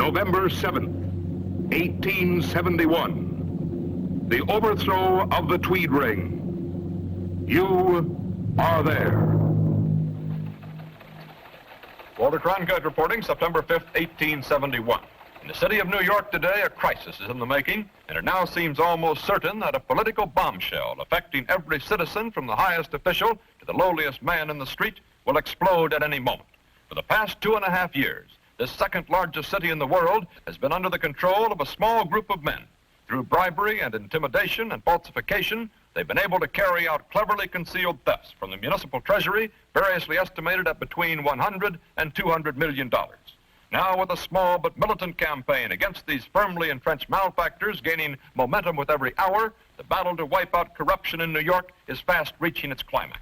November 7th, 1871. The overthrow of the Tweed Ring. You are there. Walter Cronkite reporting, September 5th, 1871. In the city of New York today, a crisis is in the making, and it now seems almost certain that a political bombshell affecting every citizen from the highest official to the lowliest man in the street will explode at any moment. For the past 2.5 years, this second largest city in the world has been under the control of a small group of men. Through bribery and intimidation and falsification, they've been able to carry out cleverly concealed thefts from the municipal treasury, variously estimated at between $100 and $200 million. Now, with a small but militant campaign against these firmly entrenched malefactors gaining momentum with every hour, the battle to wipe out corruption in New York is fast reaching its climax.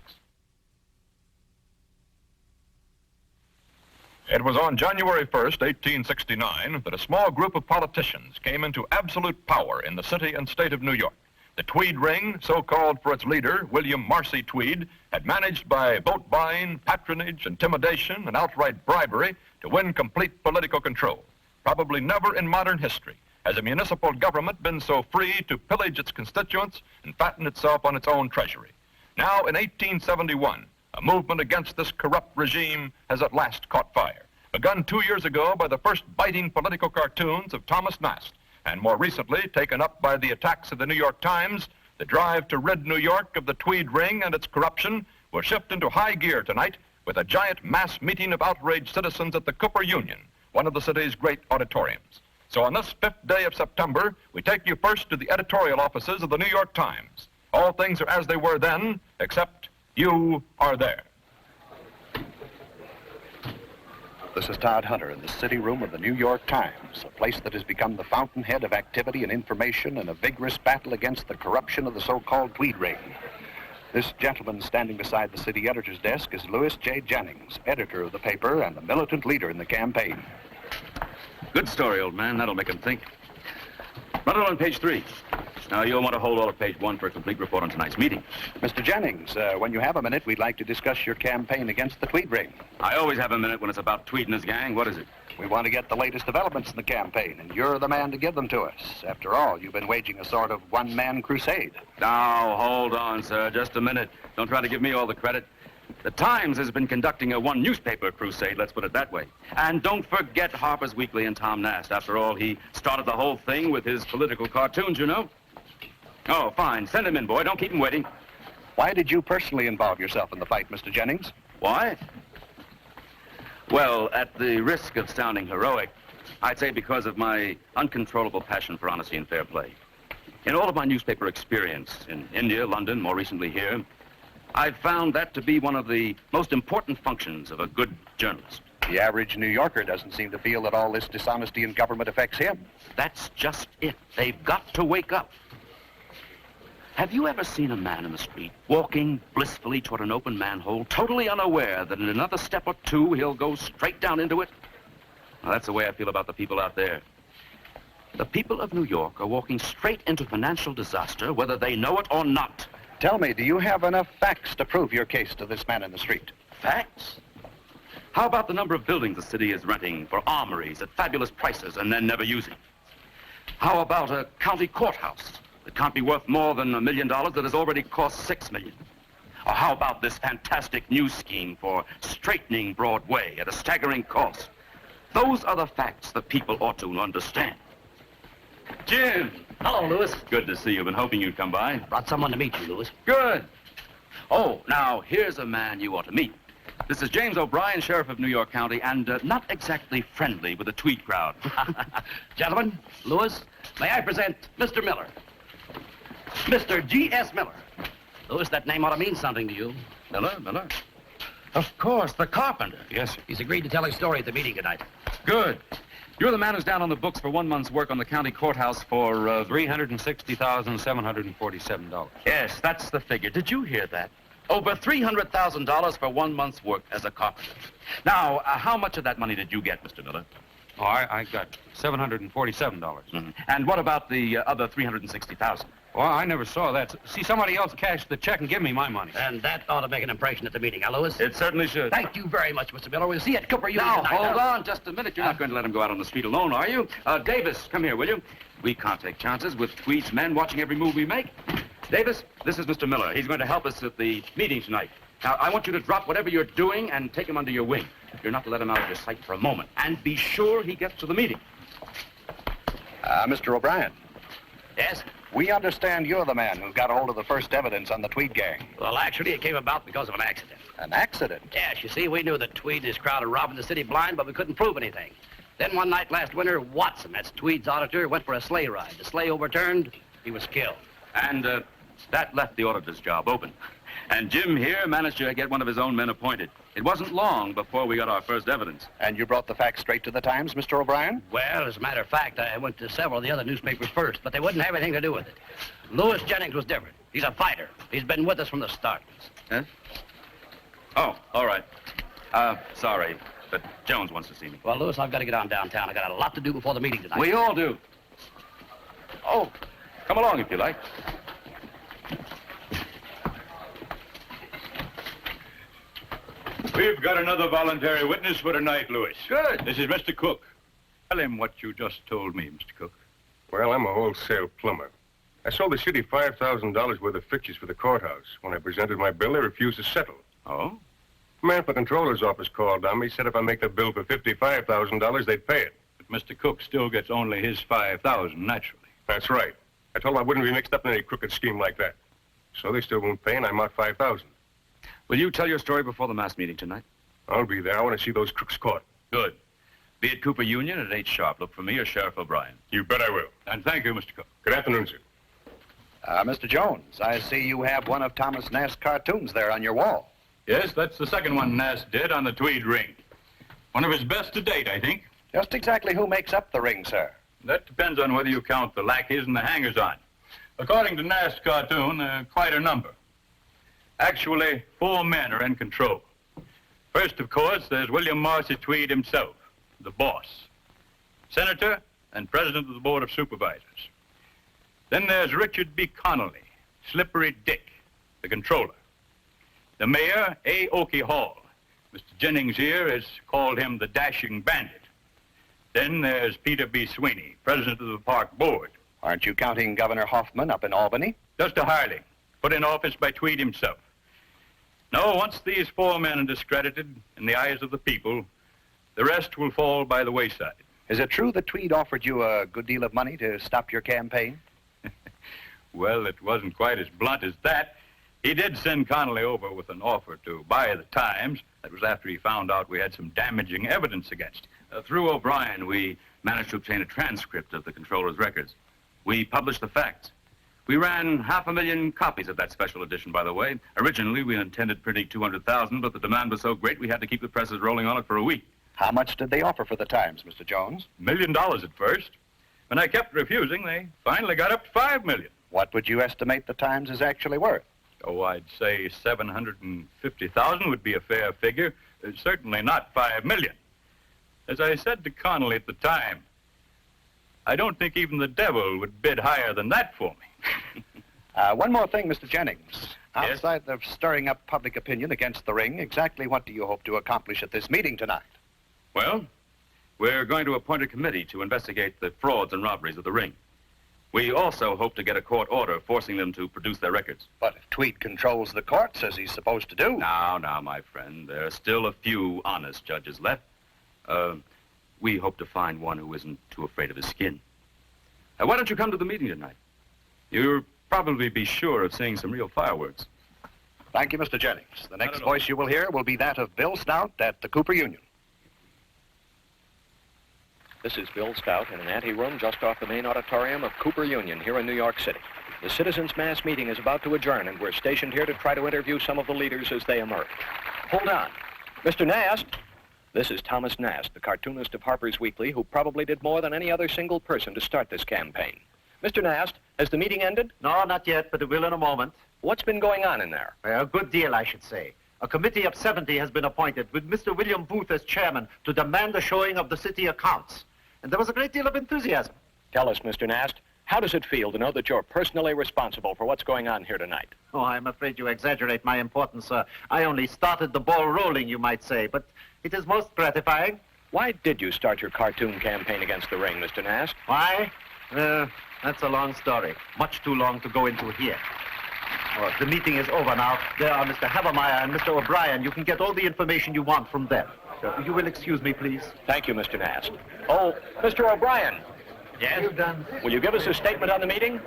It was on January 1st, 1869, that a small group of politicians came into absolute power in the city and state of New York. The Tweed Ring, so called for its leader, William Marcy Tweed, had managed by vote buying, patronage, intimidation, and outright bribery to win complete political control. Probably never in modern history has a municipal government been so free to pillage its constituents and fatten itself on its own treasury. Now, in 1871, a movement against this corrupt regime has at last caught fire, begun 2 years ago by the first biting political cartoons of Thomas Nast, and more recently taken up by the attacks of the New York Times. The drive to rid New York of the Tweed Ring and its corruption will shift into high gear tonight with a giant mass meeting of outraged citizens at the Cooper Union, one of the city's great auditoriums. So on this 5th day of September, we take you first to the editorial offices of the New York Times. All things are as they were then, except you are there. This is Todd Hunter in the city room of the New York Times, a place that has become the fountainhead of activity and information in a vigorous battle against the corruption of the so-called Tweed Ring. This gentleman standing beside the city editor's desk is Louis J. Jennings, editor of the paper and the militant leader in the campaign. Good story, old man. That'll make him think. Run it on page 3. Now, you'll want to hold all of page 1 for a complete report on tonight's meeting. Mr. Jennings, when you have a minute, we'd like to discuss your campaign against the Tweed Ring. I always have a minute when it's about Tweed and his gang. What is it? We want to get the latest developments in the campaign, and you're the man to give them to us. After all, you've been waging a sort of one-man crusade. Now, hold on, sir. Just a minute. Don't try to give me all the credit. The Times has been conducting a one-newspaper crusade, let's put it that way. And don't forget Harper's Weekly and Tom Nast. After all, he started the whole thing with his political cartoons, you know. Oh, fine. Send him in, boy. Don't keep him waiting. Why did you personally involve yourself in the fight, Mr. Jennings? Why? Well, at the risk of sounding heroic, I'd say because of my uncontrollable passion for honesty and fair play. In all of my newspaper experience in India, London, more recently here, I've found that to be one of the most important functions of a good journalist. The average New Yorker doesn't seem to feel that all this dishonesty in government affects him. That's just it. They've got to wake up. Have you ever seen a man in the street walking blissfully toward an open manhole, totally unaware that in another step or two he'll go straight down into it? Well, that's the way I feel about the people out there. The people of New York are walking straight into financial disaster, whether they know it or not. Tell me, do you have enough facts to prove your case to this man in the street? Facts? How about the number of buildings the city is renting for armories at fabulous prices and then never using? How about a county courthouse that can't be worth more than $1 million that has already cost $6 million? Or how about this fantastic new scheme for straightening Broadway at a staggering cost? Those are the facts that people ought to understand. Jim! Hello, Louis. Good to see you. Been hoping you'd come by. Brought someone to meet you, Louis. Good. Oh, now, here's a man you ought to meet. This is James O'Brien, Sheriff of New York County, and not exactly friendly with the Tweed crowd. Gentlemen, Louis, may I present Mr. Miller. Mr. G.S. Miller. Louis, that name ought to mean something to you. Miller? Of course, the carpenter. Yes, sir. He's agreed to tell his story at the meeting tonight. Good. You're the man who's down on the books for 1 month's work on the county courthouse for $360,747. Yes, that's the figure. Did you hear that? Over $300,000 for 1 month's work as a carpenter. Now, how much of that money did you get, Mr. Miller? Oh, I got $747. Mm-hmm. And what about the other $360,000? Well, I never saw that. See somebody else cash the check and give me my money. And that ought to make an impression at the meeting, huh, Lewis? It certainly should. Thank you very much, Mr. Miller. We'll see you at Cooper Union Now, tonight. hold on just a minute. You're not going to let him go out on the street alone, are you? Davis, come here, will you? We can't take chances with Tweed's men watching every move we make. Davis, this is Mr. Miller. He's going to help us at the meeting tonight. Now, I want you to drop whatever you're doing and take him under your wing. You're not to let him out of your sight for a moment. And be sure he gets to the meeting. Mr. O'Brien, Yes? we understand you're the man who got hold of the first evidence on the Tweed gang. Well, actually, it came about because of an accident. An accident? Yes, you see, we knew that Tweed and his crowd had robbed the city blind, but we couldn't prove anything. Then one night last winter, Watson, that's Tweed's auditor, went for a sleigh ride. The sleigh overturned, he was killed. And that left the auditor's job open. And Jim here managed to get one of his own men appointed. It wasn't long before we got our first evidence. And you brought the facts straight to the Times, Mr. O'Brien? Well, as a matter of fact, I went to several of the other newspapers first, but they wouldn't have anything to do with it. Lewis Jennings was different. He's a fighter. He's been with us from the start. Huh? Oh, all right. Sorry, but Jones wants to see me. Well, Lewis, I've got to get on downtown. I got a lot to do before the meeting tonight. We all do. Oh, come along if you like. We've got another voluntary witness for tonight, Lewis. Good. This is Mr. Cook. Tell him what you just told me, Mr. Cook. Well, I'm a wholesale plumber. I sold the city $5,000 worth of fixtures for the courthouse. When I presented my bill, they refused to settle. Oh? The man from the controller's office called on me, said if I make the bill for $55,000, they'd pay it. But Mr. Cook still gets only his $5,000, naturally. That's right. I told them I wouldn't be mixed up in any crooked scheme like that. So they still won't pay, and I'm out $5,000. Will you tell your story before the mass meeting tonight? I'll be there. I want to see those crooks caught. Good. Be at Cooper Union at 8 sharp. Look for me or Sheriff O'Brien. You bet I will. And thank you, Mr. Cook. Good afternoon, sir. Mr. Jones, I see you have one of Thomas Nast's cartoons there on your wall. Yes, that's the second one Nast did on the Tweed ring. One of his best to date, I think. Just exactly who makes up the ring, sir? That depends on whether you count the lackeys and the hangers-on. According to Nast's cartoon, quite a number. Actually, 4 men are in control. First, of course, there's William Marcy Tweed himself, the boss, senator and president of the Board of Supervisors. Then there's Richard B. Connolly, Slippery Dick, the controller. The mayor, A. Oakey Hall. Mr. Jennings here has called him the Dashing Bandit. Then there's Peter B. Sweeney, president of the Park Board. Aren't you counting Governor Hoffman up in Albany? Just a hireling, put in office by Tweed himself. No, once these 4 men are discredited in the eyes of the people, the rest will fall by the wayside. Is it true that Tweed offered you a good deal of money to stop your campaign? Well, it wasn't quite as blunt as that. He did send Connolly over with an offer to buy the Times. That was after he found out we had some damaging evidence against him. Through O'Brien, we managed to obtain a transcript of the controller's records. We published the facts. We ran 500,000 copies of that special edition, by the way. Originally, we intended printing 200,000, but the demand was so great we had to keep the presses rolling on it for a week. How much did they offer for the Times, Mr. Jones? $1 million at first. When I kept refusing, they finally got up to $5 million. What would you estimate the Times is actually worth? Oh, I'd say 750,000 would be a fair figure. Certainly not $5 million. As I said to Connolly at the time, I don't think even the devil would bid higher than that for me. One more thing, Mr. Jennings. Yes? Outside of stirring up public opinion against the ring, exactly what do you hope to accomplish at this meeting tonight? Well, we're going to appoint a committee to investigate the frauds and robberies of the ring. We also hope to get a court order forcing them to produce their records. But if Tweed controls the courts, as he's supposed to do... Now, my friend, there are still a few honest judges left. We hope to find one who isn't too afraid of his skin. Why don't you come to the meeting tonight? You'll probably be sure of seeing some real fireworks. Thank you, Mr. Jennings. The next voice you will hear will be that of Bill Stout at the Cooper Union. This is Bill Stout in an anteroom just off the main auditorium of Cooper Union here in New York City. The citizens' mass meeting is about to adjourn, and we're stationed here to try to interview some of the leaders as they emerge. Hold on. Mr. Nast. This is Thomas Nast, the cartoonist of Harper's Weekly, who probably did more than any other single person to start this campaign. Mr. Nast, has the meeting ended? No, not yet, but it will in a moment. What's been going on in there? A good deal, I should say. A committee of 70 has been appointed, with Mr. William Booth as chairman, to demand the showing of the city accounts. And there was a great deal of enthusiasm. Tell us, Mr. Nast, How does it feel to know that you're personally responsible for what's going on here tonight? Oh, I'm afraid you exaggerate my importance, sir. I only started the ball rolling, you might say, but it is most gratifying. Why did you start your cartoon campaign against the ring, Mr. Nast? Why? That's a long story. Much too long to go into here. Oh, the meeting is over now. There are Mr. Havermeyer and Mr. O'Brien. You can get all the information you want from them. So, you will excuse me, please? Thank you, Mr. Nast. Oh, Mr. O'Brien. Yes? Will you give us a statement on the meeting?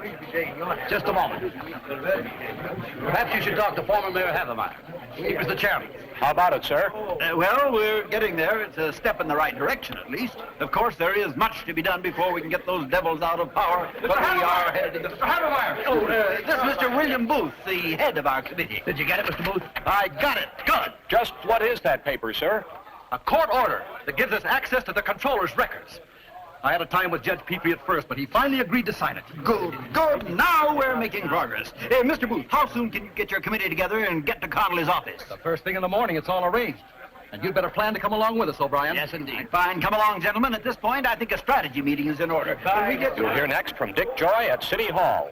Just a moment. Perhaps you should talk to former Mayor Havermeyer. He was the chairman. How about it, sir? Well, we're getting there. It's a step in the right direction, at least. Of course, there is much to be done before we can get those devils out of power. But we are headed in the... Mr. Havermeyer! Oh, this is Mr. William Booth, the head of our committee. Did you get it, Mr. Booth? I got it. Good. Just what is that paper, sir? A court order that gives us access to the controller's records. I had a time with Judge Peepy at first, but he finally agreed to sign it. Good, good. Now we're making progress. Hey, Mr. Booth, how soon can you get your committee together and get to Connolly's office? The first thing in the morning, it's all arranged. And you'd better plan to come along with us, O'Brien. Yes, indeed. Fine. Come along, gentlemen. At this point, I think a strategy meeting is in order. You'll hear next from Dick Joy at City Hall.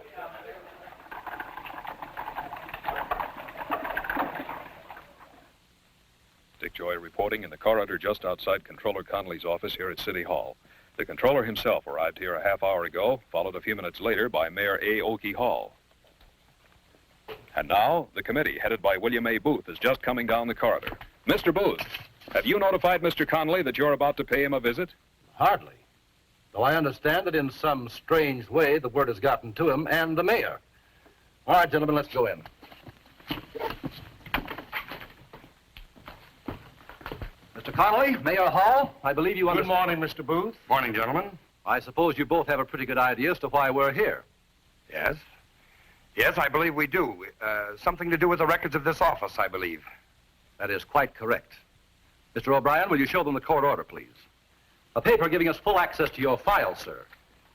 Dick Joy reporting in the corridor just outside Controller Connolly's office here at City Hall. The controller himself arrived here a half hour ago, followed a few minutes later by Mayor A. Okie Hall. And now, the committee, headed by William A. Booth, is just coming down the corridor. Mr. Booth, have you notified Mr. Connolly that you're about to pay him a visit? Hardly. Though I understand that in some strange way the word has gotten to him and the mayor. All right, gentlemen, let's go in. Mr. Connolly, Mayor Hall, I believe you understand... Good morning, Mr. Booth. Morning, gentlemen. I suppose you both have a pretty good idea as to why we're here. Yes. Yes, I believe we do. Something to do with the records of this office, I believe. That is quite correct. Mr. O'Brien, will you show them the court order, please? A paper giving us full access to your files, sir.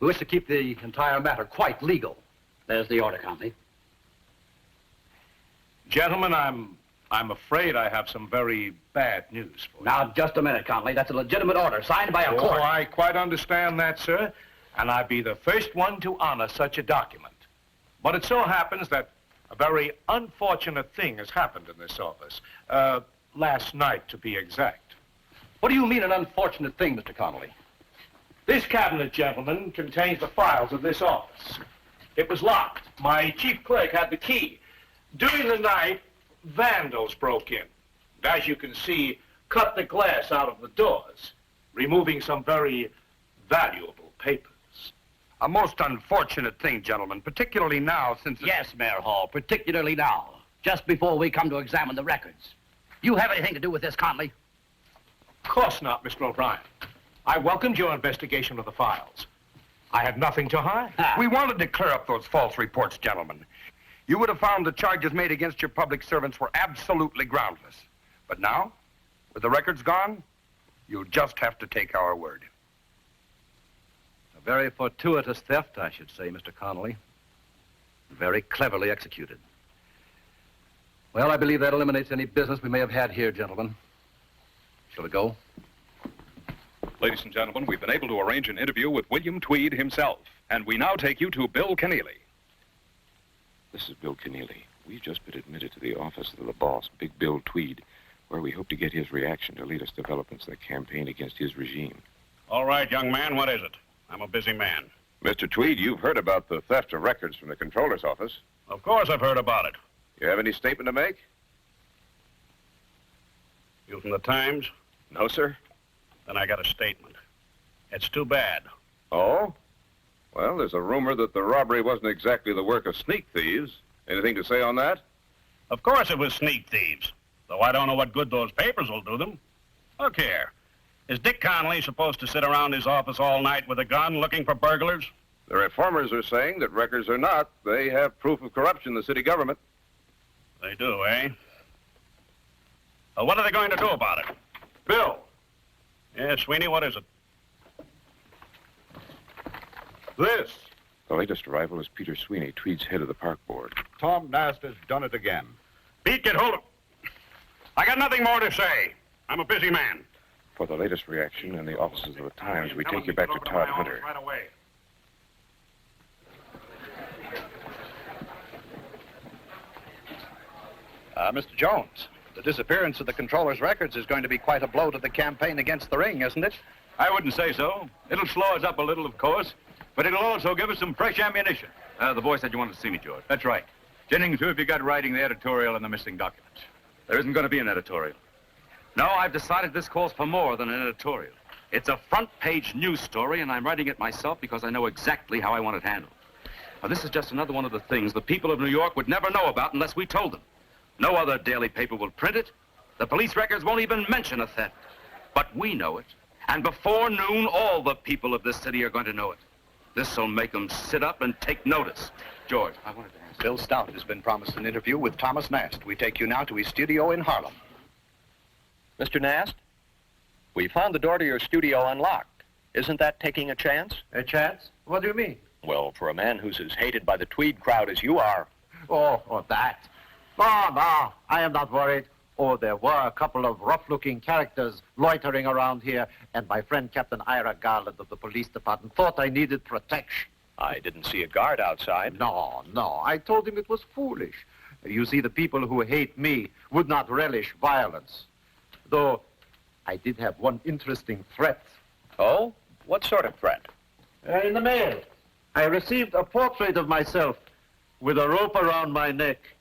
We wish to keep the entire matter quite legal. There's the order, Conley. Gentlemen, I'm afraid I have some very bad news for you. Now, just a minute, Conley. That's a legitimate order, signed by a court. Oh, I quite understand that, sir. And I'd be the first one to honor such a document. But it so happens that a very unfortunate thing has happened in this office. Last night, to be exact. What do you mean, an unfortunate thing, Mr. Connolly? This cabinet, gentlemen, contains the files of this office. It was locked. My chief clerk had the key. During the night, vandals broke in. And as you can see, cut the glass out of the doors, removing some very valuable papers. A most unfortunate thing, gentlemen, particularly now since... Yes, Mayor Hall, particularly now, just before we come to examine the records. You have anything to do with this, Conley? Of course not, Mr. O'Brien. I welcomed your investigation of the files. I had nothing to hide. We wanted to clear up those false reports, gentlemen. You would have found the charges made against your public servants were absolutely groundless. But now, with the records gone, you'll just have to take our word. A very fortuitous theft, I should say, Mr. Connolly. Very cleverly executed. Well, I believe that eliminates any business we may have had here, gentlemen. Shall we go? Ladies and gentlemen, we've been able to arrange an interview with William Tweed himself. And we now take you to Bill Keneally. This is Bill Keneally. We've just been admitted to the office of the boss, Big Bill Tweed, where we hope to get his reaction to latest developments in the campaign against his regime. All right, young man, what is it? I'm a busy man. Mr. Tweed, you've heard about the theft of records from the controller's office. Of course I've heard about it. You have any statement to make? You from the Times? No, sir. Then I got a statement. It's too bad. Oh? Well, there's a rumor that the robbery wasn't exactly the work of sneak thieves. Anything to say on that? Of course it was sneak thieves, though I don't know what good those papers will do them. Look here. Is Dick Connolly supposed to sit around his office all night with a gun looking for burglars? The reformers are saying that records are not. They have proof of corruption in the city government. They do, eh? Well, what are they going to do about it? Bill! Yes, Sweeney, what is it? This. The latest arrival is Peter Sweeney, Tweed's head of the park board. Tom Nast has done it again. Pete, get hold of... I got nothing more to say. I'm a busy man. For the latest reaction in the offices of the Times, we take you back to Todd Hunter. Right away. Mr. Jones, the disappearance of the controller's records is going to be quite a blow to the campaign against the ring, isn't it? I wouldn't say so. It'll slow us up a little, of course, but it'll also give us some fresh ammunition. The boy said you wanted to see me, George. That's right. Jennings, who have you got writing the editorial on the missing documents? There isn't going to be an editorial. No, I've decided this calls for more than an editorial. It's a front-page news story, and I'm writing it myself because I know exactly how I want it handled. Now, this is just another one of the things the people of New York would never know about unless we told them. No other daily paper will print it. The police records won't even mention a theft. But we know it. And before noon, all the people of this city are going to know it. This'll make them sit up and take notice. George, I wanted to ask. Bill Stout has been promised an interview with Thomas Nast. We take you now to his studio in Harlem. Mr. Nast, we found the door to your studio unlocked. Isn't that taking a chance? A chance? What do you mean? Well, for a man who's as hated by the Tweed crowd as you are. Oh, that. No, I am not worried. Oh, there were a couple of rough-looking characters loitering around here, and my friend Captain Ira Garland of the police department thought I needed protection. I didn't see a guard outside. No, I told him it was foolish. You see, the people who hate me would not relish violence. Though, I did have one interesting threat. Oh? What sort of threat? In the mail. I received a portrait of myself with a rope around my neck,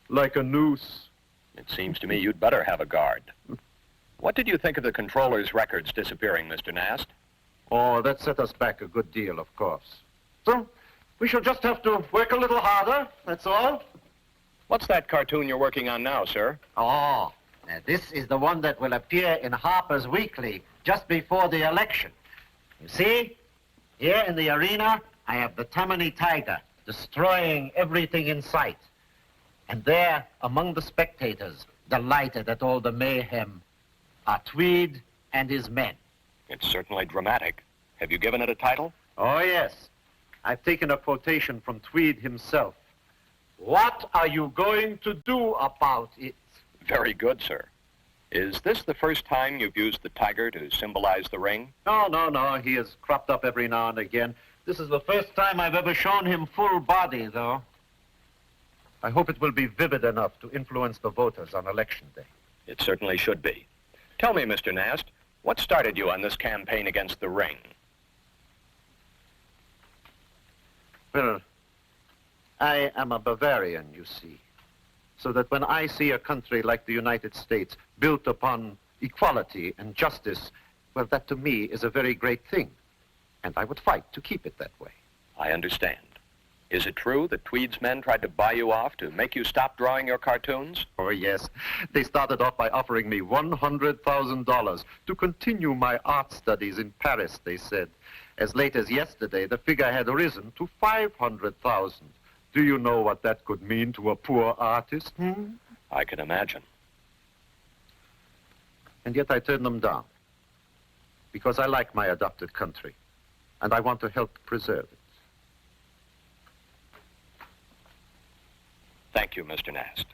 like a noose. It seems to me you'd better have a guard. What did you think of the controller's records disappearing, Mr. Nast? Oh, that set us back a good deal, of course. So, we shall just have to work a little harder, that's all. What's that cartoon you're working on now, sir? Oh, now this is the one that will appear in Harper's Weekly just before the election. You see, here in the arena, I have the Tammany Tiger destroying everything in sight. And there, among the spectators, delighted at all the mayhem, are Tweed and his men. It's certainly dramatic. Have you given it a title? Oh, yes. I've taken a quotation from Tweed himself. What are you going to do about it? Very good, sir. Is this the first time you've used the tiger to symbolize the ring? No. He has cropped up every now and again. This is the first time I've ever shown him full body, though. I hope it will be vivid enough to influence the voters on election day. It certainly should be. Tell me, Mr. Nast, what started you on this campaign against the ring? Well, I am a Bavarian, you see. So that when I see a country like the United States built upon equality and justice, well, that to me is a very great thing. And I would fight to keep it that way. I understand. Is it true that Tweed's men tried to buy you off to make you stop drawing your cartoons? Oh, yes. They started off by offering me $100,000 to continue my art studies in Paris, they said. As late as yesterday, the figure had risen to $500,000. Do you know what that could mean to a poor artist? I can imagine. And yet I turned them down. Because I like my adopted country. And I want to help preserve it. Thank you, Mr. Nast.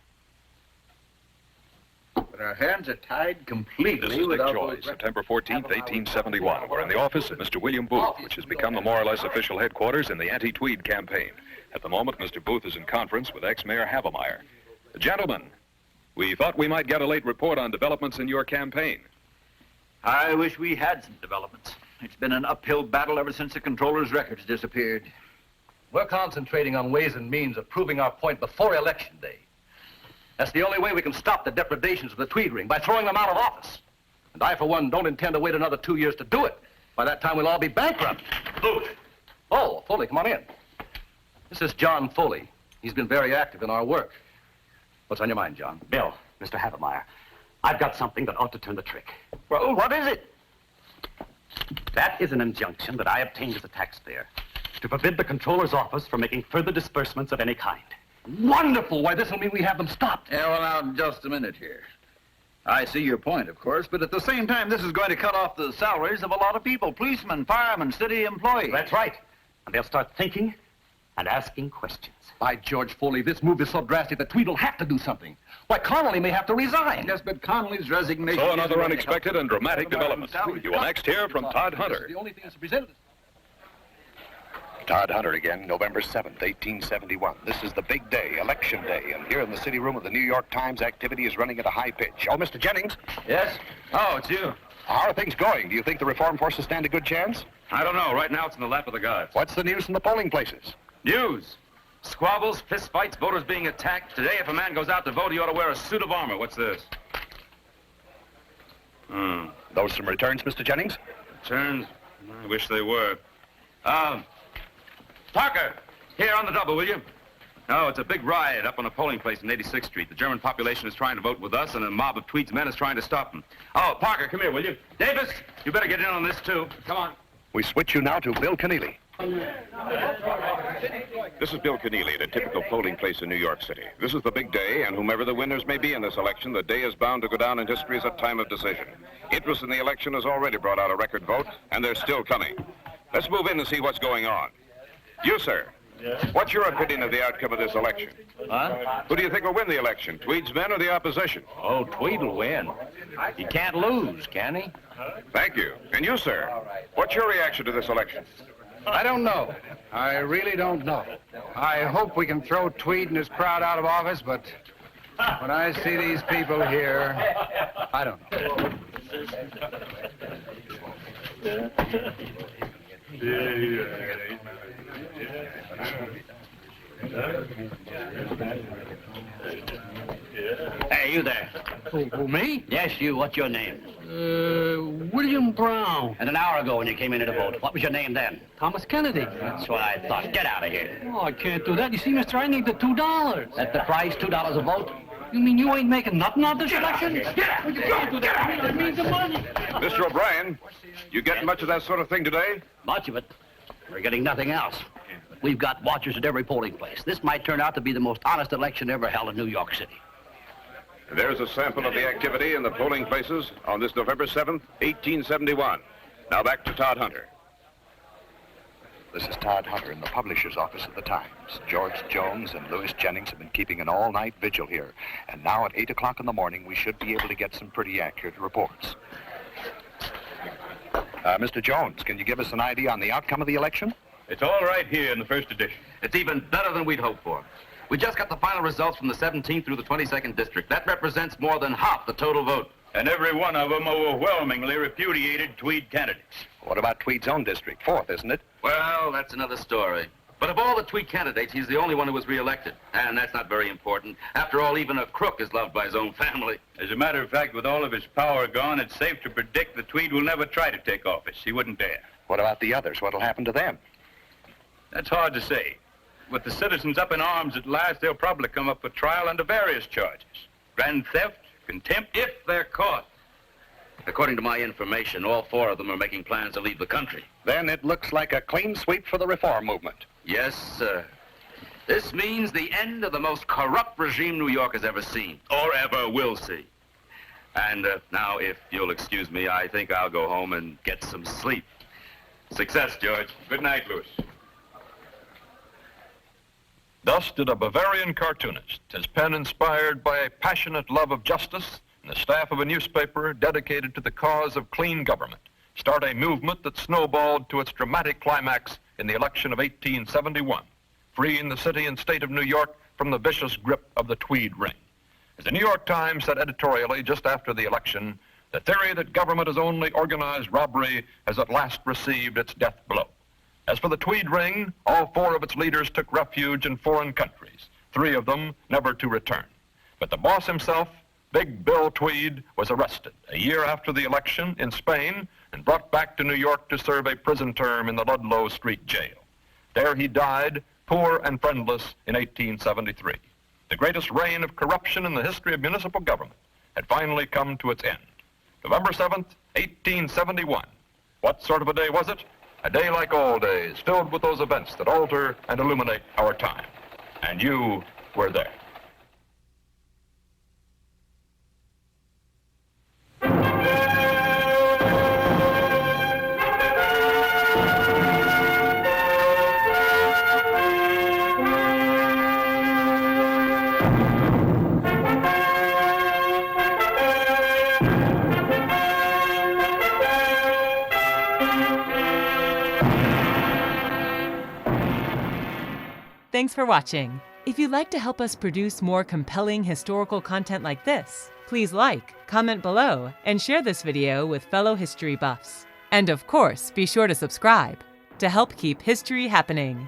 But our hands are tied completely. This is Dick Joy, September 14th, 1871. We're in the office of Mr. William Booth, which has become the more or less official headquarters in the anti-Tweed campaign. At the moment, Mr. Booth is in conference with ex-Mayor Havemeyer. Gentlemen, we thought we might get a late report on developments in your campaign. I wish we had some developments. It's been an uphill battle ever since the controller's records disappeared. We're concentrating on ways and means of proving our point before Election Day. That's the only way we can stop the depredations of the Tweed ring, by throwing them out of office. And I, for one, don't intend to wait another 2 years to do it. By that time, we'll all be bankrupt. Booth. Oh, Foley, come on in. This is John Foley. He's been very active in our work. What's on your mind, John? Bill, Mr. Havemeyer, I've got something that ought to turn the trick. Well, what is it? That is an injunction that I obtained as a taxpayer to forbid the controller's office from making further disbursements of any kind. Wonderful! Why, this will mean we have them stopped. Yeah, well, now, just a minute here. I see your point, of course, but at the same time, this is going to cut off the salaries of a lot of people, policemen, firemen, city employees. That's right. And they'll start thinking and asking questions. By George, Foley, this move is so drastic that Tweed will have to do something. Why, Connolly may have to resign. Yes, but Connolly's resignation... So another unexpected and dramatic development. You will next hear from Todd Hunter. The only thing that's presented... Todd Hunter again, November 7th, 1871. This is the big day, Election Day, and here in the city room of the New York Times, activity is running at a high pitch. Oh, Mr. Jennings? Yes? Oh, it's you. How are things going? Do you think the reform forces stand a good chance? I don't know. Right now, it's in the lap of the gods. What's the news from the polling places? News. Squabbles, fistfights, voters being attacked. Today, if a man goes out to vote, he ought to wear a suit of armor. What's this? Those some returns, Mr. Jennings? Returns? I wish they were. Parker, here on the double, will you? No, it's a big riot up on a polling place in 86th Street. The German population is trying to vote with us, and a mob of Tweed's men is trying to stop them. Oh, Parker, come here, will you? Davis, you better get in on this, too. Come on. We switch you now to Bill Keneally. This is Bill Keneally at a typical polling place in New York City. This is the big day, and whomever the winners may be in this election, the day is bound to go down in history as a time of decision. Interest in the election has already brought out a record vote, and they're still coming. Let's move in and see what's going on. You, sir. Yes? What's your opinion of the outcome of this election? Huh? Who do you think will win the election, Tweed's men or the opposition? Oh, Tweed will win. He can't lose, can he? Thank you. And you, sir, what's your reaction to this election? I don't know. I really don't know. I hope we can throw Tweed and his crowd out of office, but when I see these people here, I don't know. Hey, you there. Who, me? Yes, you. What's your name? William Brown. And an hour ago when you came in to vote, what was your name then? Thomas Kennedy. That's what I thought. Get out of here. Oh, I can't do that. You see, mister, I need the $2. At the price, $2 a vote? You mean you ain't making nothing of this election? Get out! You can't do that. I mean the money. Mr. O'Brien, you getting much of that sort of thing today? Much of it. We're getting nothing else. We've got watchers at every polling place. This might turn out to be the most honest election ever held in New York City. There's a sample of the activity in the polling places on this November 7th, 1871. Now back to Todd Hunter. This is Todd Hunter in the publisher's office of the Times. George Jones and Louis Jennings have been keeping an all-night vigil here. And now at 8 o'clock in the morning, we should be able to get some pretty accurate reports. Mr. Jones, can you give us an idea on the outcome of the election? It's all right here in the first edition. It's even better than we'd hoped for. We just got the final results from the 17th through the 22nd district. That represents more than half the total vote. And every one of them overwhelmingly repudiated Tweed candidates. What about Tweed's own district? 4th, isn't it? Well, that's another story. But of all the Tweed candidates, he's the only one who was reelected. And that's not very important. After all, even a crook is loved by his own family. As a matter of fact, with all of his power gone, it's safe to predict that Tweed will never try to take office. He wouldn't dare. What about the others? What'll happen to them? That's hard to say. With the citizens up in arms at last, they'll probably come up for trial under various charges. Grand theft, contempt, if they're caught. According to my information, all 4 of them are making plans to leave the country. Then it looks like a clean sweep for the reform movement. Yes, sir. This means the end of the most corrupt regime New York has ever seen, or ever will see. And now, if you'll excuse me, I think I'll go home and get some sleep. Success, George. Good night, Louis. Thus did a Bavarian cartoonist, his pen inspired by a passionate love of justice and the staff of a newspaper dedicated to the cause of clean government, start a movement that snowballed to its dramatic climax in the election of 1871, freeing the city and state of New York from the vicious grip of the Tweed ring. As the New York Times said editorially just after the election, the theory that government is only organized robbery has at last received its death blow. As for the Tweed ring, all 4 of its leaders took refuge in foreign countries, 3 of them never to return. But the boss himself, Big Bill Tweed, was arrested a year after the election in Spain and brought back to New York to serve a prison term in the Ludlow Street jail. There he died, poor and friendless, in 1873. The greatest reign of corruption in the history of municipal government had finally come to its end. November 7th, 1871. What sort of a day was it? A day like all days, filled with those events that alter and illuminate our time. And you were there. Thanks for watching. If you'd like to help us produce more compelling historical content like this, please like, comment below, and share this video with fellow history buffs. And of course, be sure to subscribe to help keep history happening.